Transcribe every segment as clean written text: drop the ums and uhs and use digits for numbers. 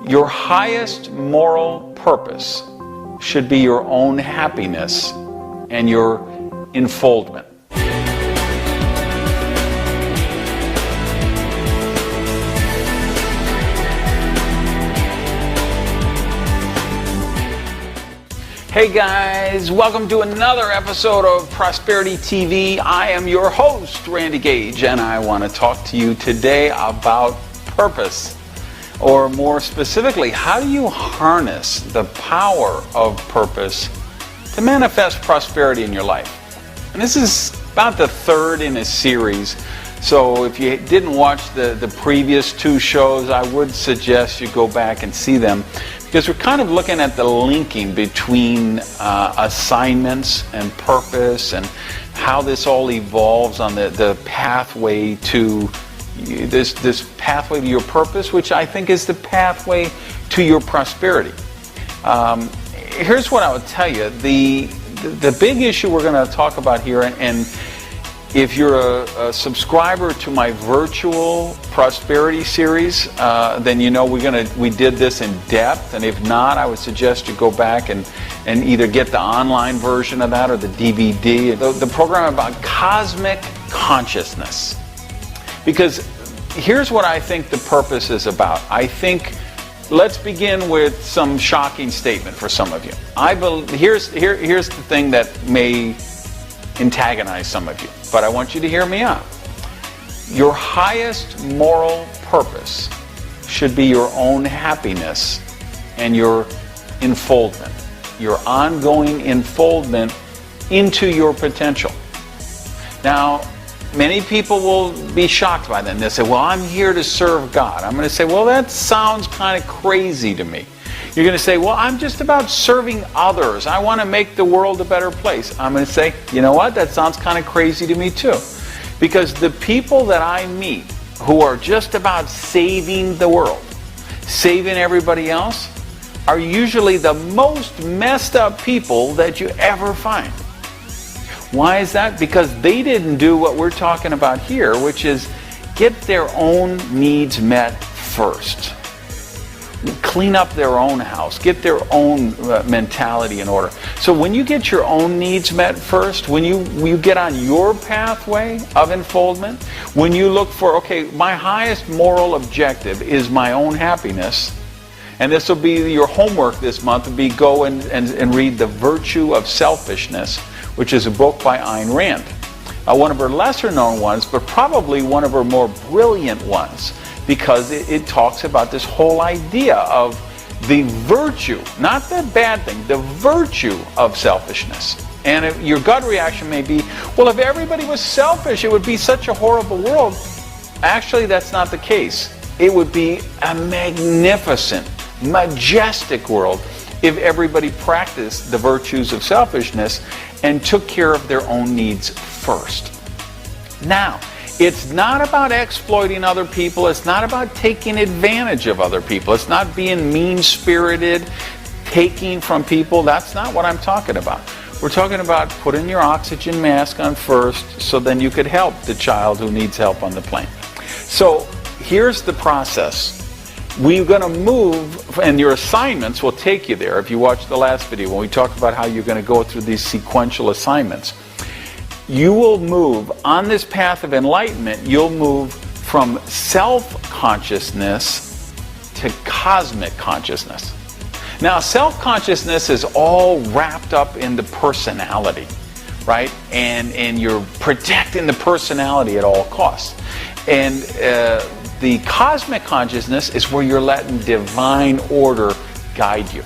Your highest moral purpose should be your own happiness and your enfoldment. Hey guys, welcome to another episode of Prosperity TV. I am your host, Randy Gage, and I want to talk to you today about purpose. Or more specifically, how do you harness the power of purpose to manifest prosperity in your life? And this is about the third in a series. So if you didn't watch the previous two shows, I would suggest you go back and see them, because we're kind of looking at the linking between assignments and purpose and how this all evolves on the pathway to this pathway to your purpose, which I think is the pathway to your prosperity. Here's what I would tell you. The big issue we're going to talk about here, and if you're a subscriber to my virtual prosperity series, then you know we did this in depth. And if not, I would suggest you go back and either get the online version of that or the DVD, the program about cosmic consciousness. Because here's what I think the purpose is about. I think, let's begin with some shocking statement for some of you. Here's the thing that may antagonize some of you, but I want you to hear me out. Your highest moral purpose should be your own happiness and your enfoldment, your ongoing enfoldment into your potential. Now, many people will be shocked by that, and they'll say, well, I'm here to serve God. I'm going to say, well, that sounds kind of crazy to me. You're going to say, well, I'm just about serving others. I want to make the world a better place. I'm going to say, you know what? That sounds kind of crazy to me too. Because the people that I meet who are just about saving the world, saving everybody else, are usually the most messed up people that you ever find. Why is that? Because they didn't do what we're talking about here, which is get their own needs met first. Clean up their own house, get their own mentality in order. So when you get your own needs met first, when you get on your pathway of enfoldment, when you look for, okay, my highest moral objective is my own happiness, and this will be your homework this month, will be go and read The Virtue of Selfishness, which is a book by Ayn Rand. One of her lesser known ones, but probably one of her more brilliant ones, because it talks about this whole idea of the virtue, not the bad thing, the virtue of selfishness. And if your gut reaction may be, well, if everybody was selfish, it would be such a horrible world. Actually, that's not the case. It would be a magnificent, majestic world if everybody practiced the virtues of selfishness and took care of their own needs first. Now, it's not about exploiting other people. It's not about taking advantage of other people. It's not being mean-spirited, taking from people. That's not what I'm talking about. We're talking about putting your oxygen mask on first so then you could help the child who needs help on the plane. So here's the process. We're going to move, and your assignments will take you there. If you watch the last video when we talked about how you're going to go through these sequential assignments, you will move on this path of enlightenment. You'll move from self-consciousness to cosmic consciousness. Now, self-consciousness is all wrapped up in the personality, right? And you're protecting the personality at all costs. And the cosmic consciousness is where you're letting divine order guide you.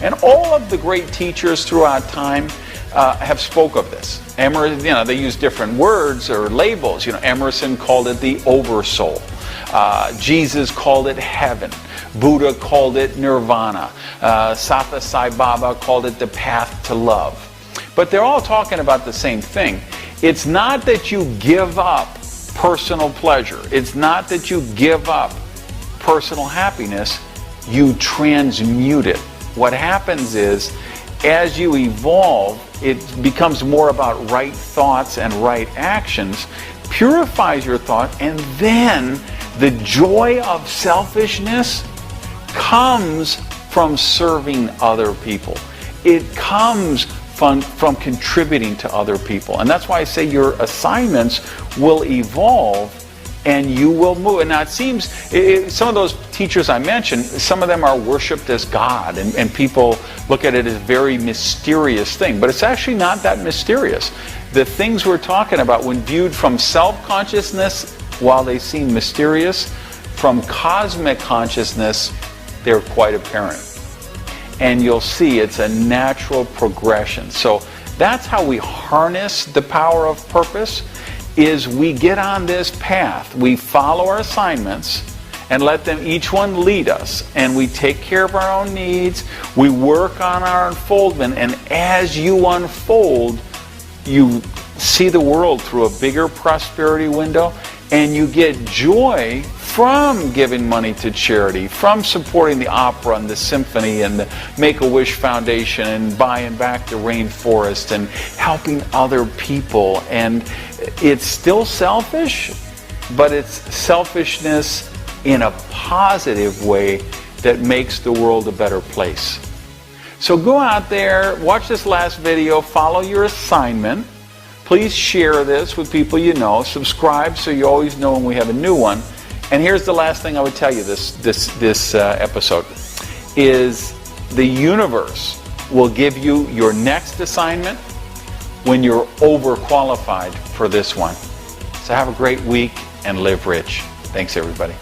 And all of the great teachers throughout time have spoke of this. Emerson, they use different words or labels. Emerson called it the oversoul. Jesus called it heaven. Buddha called it nirvana. Satya Sai Baba called it the path to love. But they're all talking about the same thing. It's not that you give up personal pleasure. It's not that you give up personal happiness. You transmute it. What happens is, as you evolve, it becomes more about right thoughts and right actions, purifies your thought, and then the joy of selfishness comes from serving other people. It comes from contributing to other people. And that's why I say your assignments will evolve and you will move. And now it seems, some of those teachers I mentioned, some of them are worshipped as God, and people look at it as a very mysterious thing. But it's actually not that mysterious. The things we're talking about, when viewed from self-consciousness, while they seem mysterious, from cosmic consciousness, they're quite apparent. And you'll see it's a natural progression. So that's how we harness the power of purpose, is we get on this path. We follow our assignments and let them each one lead us. And we take care of our own needs. We work on our unfoldment. And as you unfold, you see the world through a bigger prosperity window. And you get joy from giving money to charity, from supporting the opera and the symphony and the Make-A-Wish Foundation and buying back the rainforest and helping other people. And it's still selfish, but it's selfishness in a positive way that makes the world a better place. So go out there, watch this last video, follow your assignment. Please share this with people you know. Subscribe so you always know when we have a new one. And here's the last thing I would tell you this episode, is the universe will give you your next assignment when you're overqualified for this one. So have a great week and live rich. Thanks, everybody.